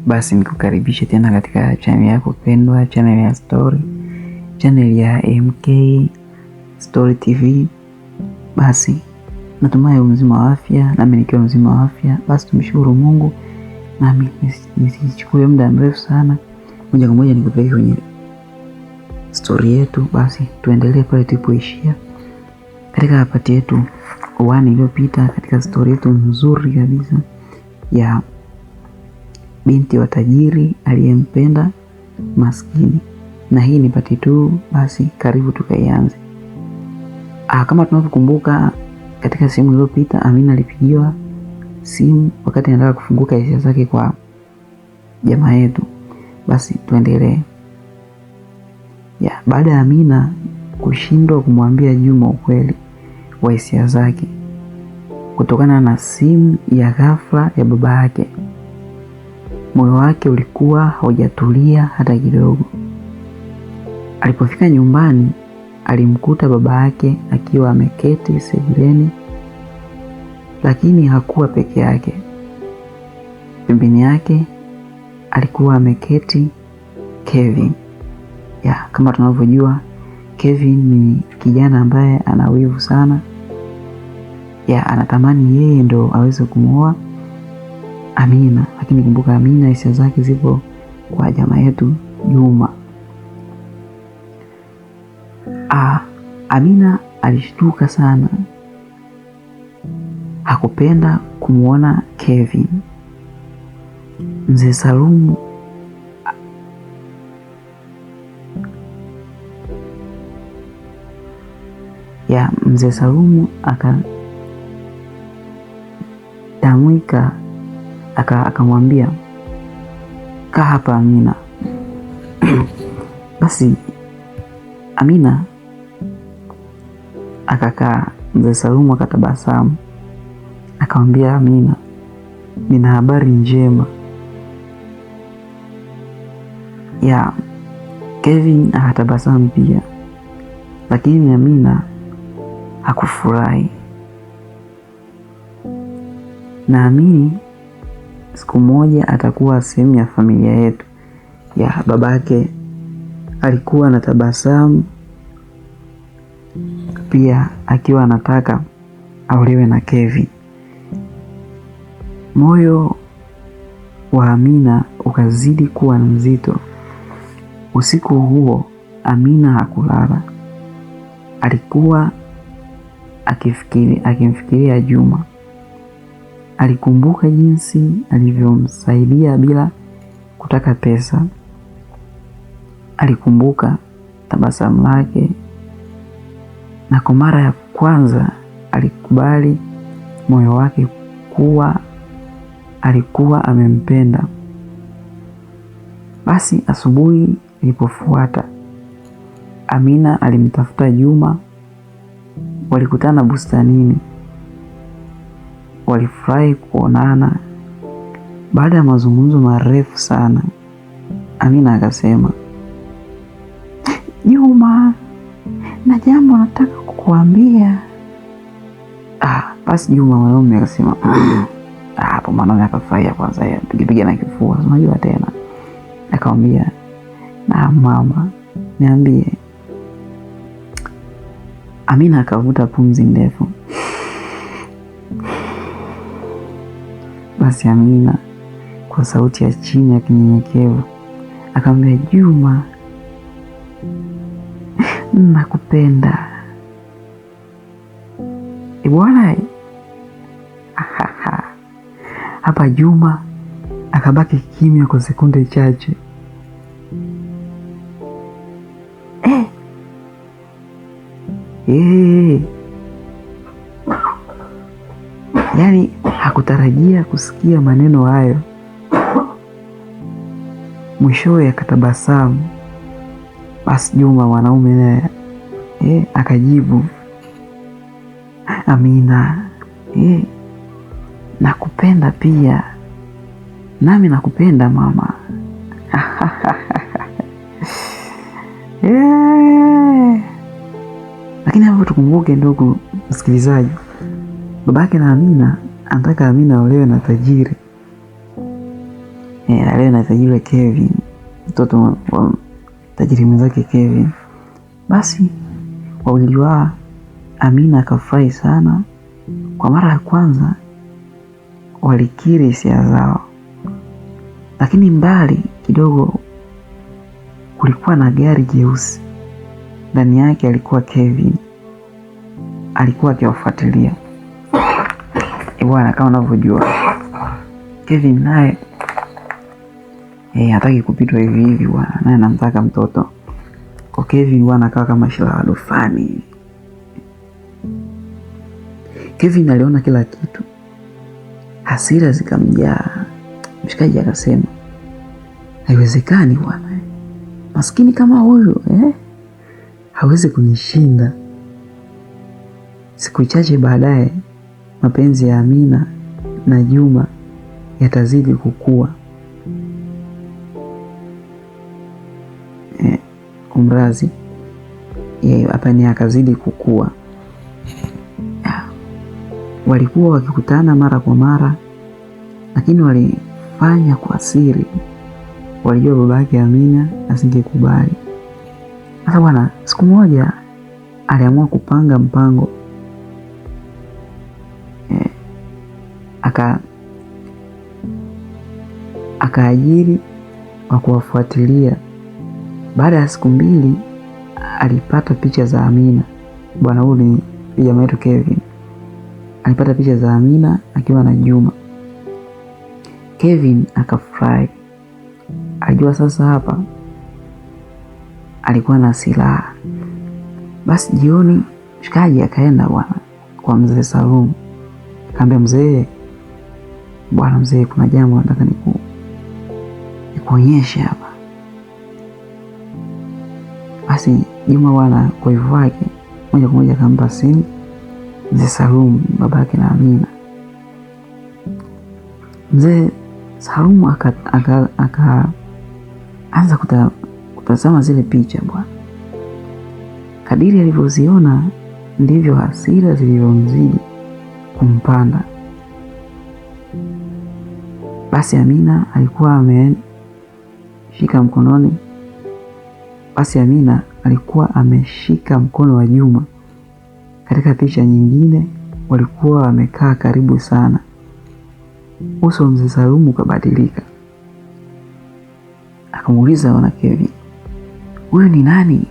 Basi nikukaribisha tena katika channel yako pendwa, channel ya Story, channel ya MK Story TV. Basi natumai mzima wa afya, nami nikiwa mzima wa afya. Basi tumshukuru Mungu, nami nisichukue muda mrefu sana, moja kwa moja nikupeleke kwenye story yetu. Basi tuendelee pale tulipoishia katika part yetu 1 iliyopita, katika story yetu nzuri kabisa ya binti wa tajiri aliyempenda maskini, na hii ni part 2. Basi karibu tukaianze. Kama tunavyokumbuka, katika sehemu iliyopita Amina alipigiwa simu wakati anataka kufunguka hisia zake kwa jamaa yetu. Basi tuendelee. Baada ya Amina kushindwa kumwambia Juma ukweli wa hisia zake kutokana na simu ya ghafla ya baba yake, moyo wake ulikuwa haujatulia hata kidogo. Alipofika nyumbani, alimkuta baba yake akiwa ameketi sebuleni, lakini hakuwa peke yake. Pembeni yake alikuwa ameketi Kevin. Kama tunavyojua, Kevin ni kijana ambaye ana wivu sana. Anatamani yeye ndo aweze kumuoa Amina, lakini kumbuka Amina hisia zake zipo kwa jamaa yetu Juma. Amina alishtuka sana, hakupenda kumuona Kevin. Mzee Salumu Mzee Salumu akatamwika, akamwambia kaa hapa Amina. Basi Amina akakaa. Mzee Salumu akatabasamu, akamwambia Amina, nina habari njema. Kevin akatabasamu pia, lakini Amina hakufurahi. Naamini siku moja atakuwa sehemu ya familia yetu. Babake alikuwa na tabasamu pia, akiwa anataka aolewe na Kevin. Moyo wa Amina ukazidi kuwa mzito. Usiku huo Amina hakulala. Alikuwa akimfikiria Juma. Alikumbuka jinsi alivyomsaidia bila kutaka pesa. Alikumbuka tabasamu lake, na kwa mara ya kwanza alikubali moyo wake kuwa alikuwa amempenda. Basi asubuhi ilipofuata, Amina alimtafuta Juma. Walikutana bustanini. Walifurahi kuonana. Baada ya mazungumzo marefu sana, Amina akasema, Juma, na jambo nataka kukuambia. Basi Juma mwanaume akasema, hapo mwanaume akafurahia kwanza, pigipiga na kifua, unajua tena. Akamwambia, na mama, niambie. Amina akavuta pumzi ndefu. Basi Amina kwa sauti ya chini ya kinyenyekevu akamwambia, Juma, nakupenda. Bwana. Hapa Juma akabaki kimya kwa sekunde chache. Yaani hakutarajia kusikia maneno hayo. Mwishowe akatabasamu. Basi Juma mwanaume naye akajibu, Amina, nakupenda pia. Nami nakupenda mama. Lakini hapo tukumbuke, ndugu msikilizaji, babake na Amina anataka Amina aolewe na tajiri. leo na tajiri Kevin, mtoto wa tajiri mwenzake Kevin. Basi wawili wa Amina akafurahi sana. Kwa mara ya kwanza walikiri hisia zao, lakini mbali kidogo kulikuwa na gari jeusi. Ndani yake alikuwa Kevin, alikuwa akiwafuatilia. Bwana, kama unavyojua Kevin naye hataki kupitwa hivi hivi bwana, naye anamtaka mtoto. Kwa Kevin bwana akawa kama shilawado fani. Kevin aliona kila kitu, hasira zikamjaa. Mshikaji akasema, haiwezekani bwana, maskini kama huyu hawezi kunishinda. Siku chache baadaye mapenzi ya Amina na Juma yatazidi kukua. Kumrazi hapa ni akazidi kukua. Walikuwa wakikutana mara kwa mara, lakini walifanya kwa siri. Walijua baba yake Amina asingekubali. Sasa bwana, siku moja aliamua kupanga mpango. Akaajiri wa kuwafuatilia. Baada ya siku 2 alipata picha za Amina. Bwana huyu ni jamaa wetu Kevin. Alipata picha za Amina akiwa na Juma. Kevin akafurahi. Alijua sasa hapa alikuwa na silaha. Basi jioni mshikaji akaenda bwana kwa mzee Salum. Akamwambia mzee, bwana mzee, kuna jambo nataka nikuonyeshe hapa. Basi Juma bwana kwa hivyo wake moja kwa moja akampa simu mzee Salum, babake na Amina. Mzee Salum akaanza kutazama zile picha bwana. Kadiri alivyoziona ndivyo hasira zilivyomzidi kumpanda. Basi Amina alikuwa ameshika mkono wa Juma. Katika picha nyingine walikuwa wamekaa karibu sana. Uso wa mzee Salumu ukabadilika. Akamuuliza bwana Kevin, huyu ni nani?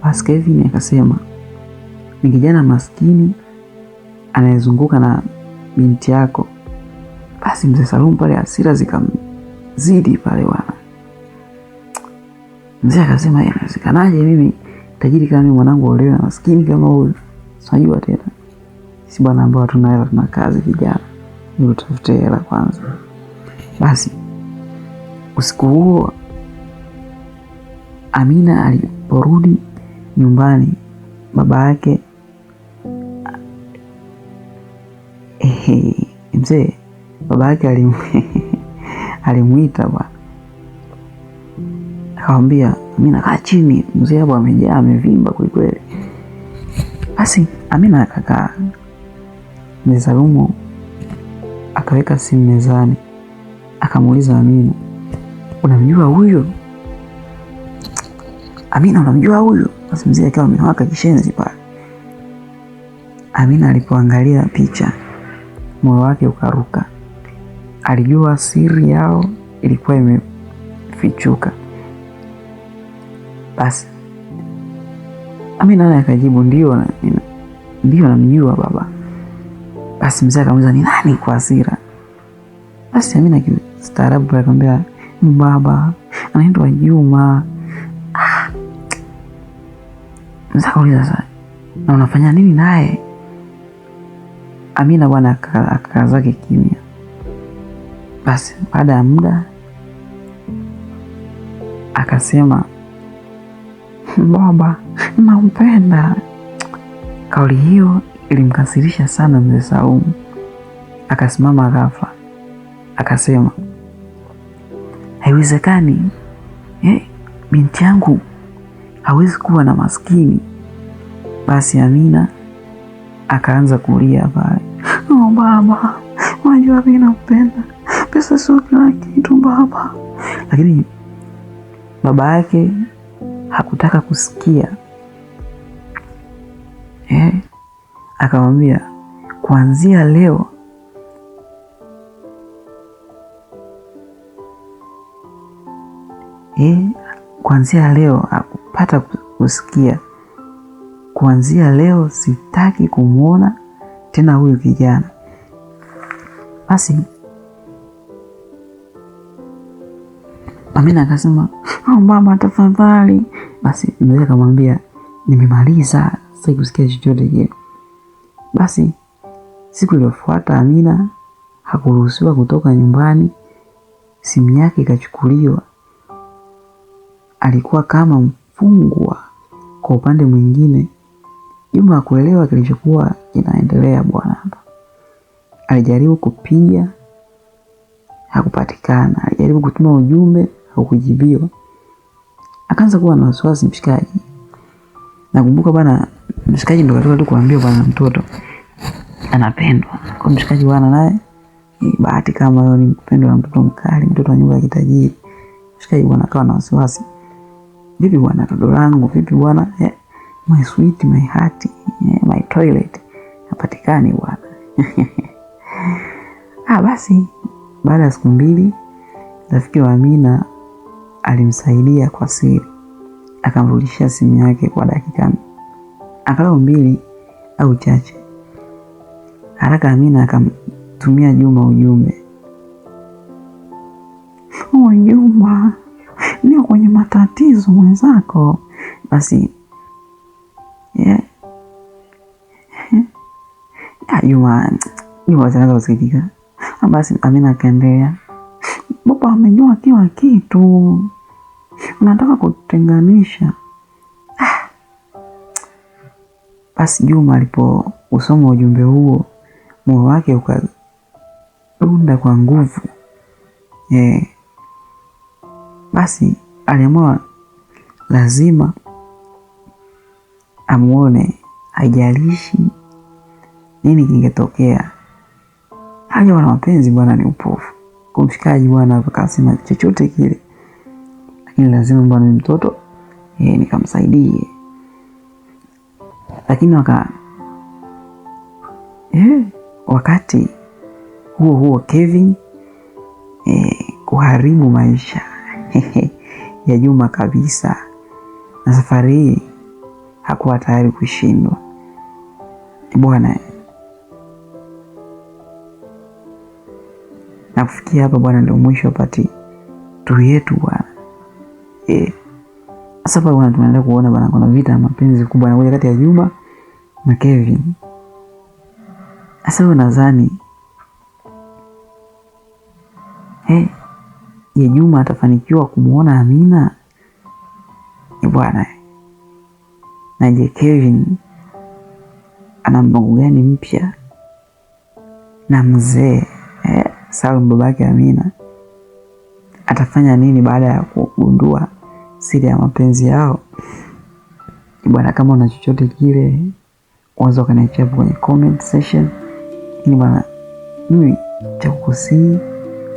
Basi Kevin akasema, ni kijana maskini anayezunguka na binti yako. Basi mzee Salumu pale hasira zikamzidi pale bwana. Mzee akasema, inawezekanaje mimi tajiri kama mimi mwanangu olewe na maskini kama huyu? Unajua tena si bwana ambao hatuna hela, tuna kazi vijana, ni utafute hela kwanza. Basi usiku huo Amina aliporudi nyumbani, baba yake mzee, baba yake alimuita bwana. Akamwambia, Amina kaa chini, mzee hapo amejaa, amevimba kweli. Basi Amina akakaa. Mzee Salumu akaweka simu mezani. Akamuuliza Amina, unamjua huyo? Amina, unamjua huyo? Basi mzee akawa amewaka kishenzi pale. Amina alipoangalia picha, moyo wake ukaruka. Alijua siri yao ilikuwa imefichuka. Basi Amina naye akajibu, ndio namjua baba. Basi mzee akamuuliza, ni nani kwa hasira? Basi Amina kistaarabu akamwambia, baba anaitwa Juma. Mzee akauliza, sasa na unafanya nini naye? Amina bwana akakaa zake kimya. Basi baada ya muda akasema, baba nampenda. Kauli hiyo ilimkasirisha sana mzee Saumu. Akasimama ghafla akasema, haiwezekani, binti yangu hawezi kuwa na maskini. Basi Amina akaanza kulia pale, baba, unajua mimi nampenda pesa sio kila kitu baba. Lakini baba yake hakutaka kusikia. Akamwambia kuanzia leo hakupata kusikia. Kuanzia leo sitaki kumuona tena huyu kijana. Basi Amina akasema, baba tafadhali. Basi mzee akamwambia, nimemaliza, sasa kusikia chochote kile. Basi siku iliyofuata Amina hakuruhusiwa kutoka nyumbani. Simu yake ikachukuliwa. Alikuwa kama mfungwa. Kwa upande mwingine, Juma hakuelewa kilichokuwa kinaendelea bwana hapa. Alijaribu kupiga, hakupatikana. Alijaribu kutuma ujumbe, haukujibiwa. Akaanza kuwa na wasiwasi mshikaji. Nakumbuka bwana, mshikaji ndo katoka tu kuambia bwana mtoto anapendwa. Kwa mshikaji bwana naye bahati kama yeye ni mpendwa na mtoto mkali, mtoto wa nyumba ya kitajiri. Mshikaji bwana akawa na wasiwasi. Vipi bwana toto langu, vipi bwana? My sweet, my heart, my toilet. Hapatikani bwana. Basi baada ya siku 2 rafiki wa Amina alimsaidia kwa siri. Akamrudishia simu yake kwa dakika angalau 2 au chache. Haraka Amina akamtumia Juma ujumbe. Juma, niko kwenye matatizo mwenzako. Basi Juma anaanza kusikika. Basi Amina akaendelea, baba amejua kila kitu, unataka kutenganisha. Basi Juma alipousoma ujumbe huo, moyo wake ukadunda kwa nguvu. Basi aliamua lazima amuone, haijalishi nini kingetokea. Haja wana mapenzi bwana ni upofu. Kumshikaji bwana akasema chochote kile, lakini lazima bwana mtoto nikamsaidie. Lakini wakati huo Kevin kuharibu maisha ya Juma kabisa, na safari hii hakuwa tayari kushindwa bwana. Na kufikia hapa bwana ndio mwisho wa pati 2 yetu bwana. Sasa bwana tunaendelea kuona bwana kuna vita ya mapenzi kubwa na kati ya Juma na Kevin. Sasa nadhani je, Juma atafanikiwa kumuona Amina bwana? Na je, Kevin ana mpango gani mpya na mzee Salum babake Amina? Atafanya nini baada ya kugundua siri ya mapenzi yao bwana? Kama una chochote kile unaweza kaniachia hapo kwenye comment section. Ni bwana mimi cha kukusii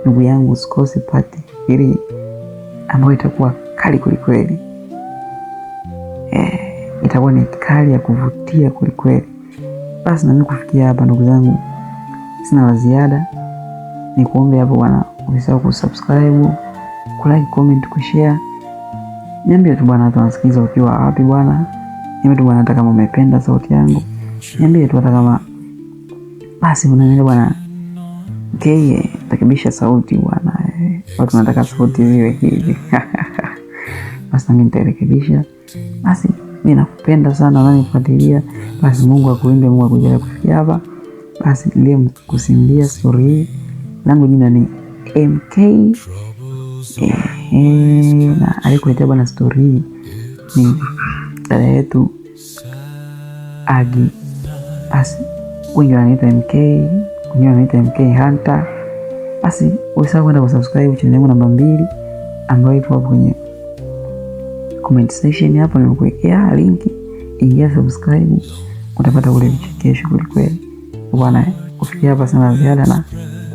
ndugu yangu, usikose pati ili ambayo itakuwa kali kulikweli. Itakuwa ni kali ya kuvutia kulikweli. Basi na mimi kufikia hapa ndugu zangu, sina la ziada. Ni kuombe hapo bwana usisahau kusubscribe, kulike, comment, kushare. Niambie tu bwana tunasikiliza ukiwa wapi bwana. Niambie tu bwana hata kama umependa sauti yangu. Niambie tu hata kama basi unaelewa bwana. Takibisha sauti bwana. Watu wanataka sauti ziwe hivi. Basi na mimi nitarekebisha. Basi mimi nakupenda sana na nifuatilia. Basi Mungu akuinde, Mungu akujalie kufikia hapa. Basi leo kusimulia story hii. Langu jina ni MK. Na alikuletea bwana story hii ni dada yetu Agi. Basi wengi wanaita MK, wengi wanaita MK Hunter. Basi usisahau kwenda kusubscribe channel yangu namba 2 ambayo ipo hapo kwenye comment section hapo, nimekuwekea link. Ingia subscribe, utapata ule vichekesho kweli kweli bwana. Kufikia hapa sana ziada, na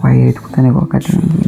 kwa hiyo tukutane kwa wakati mwingine.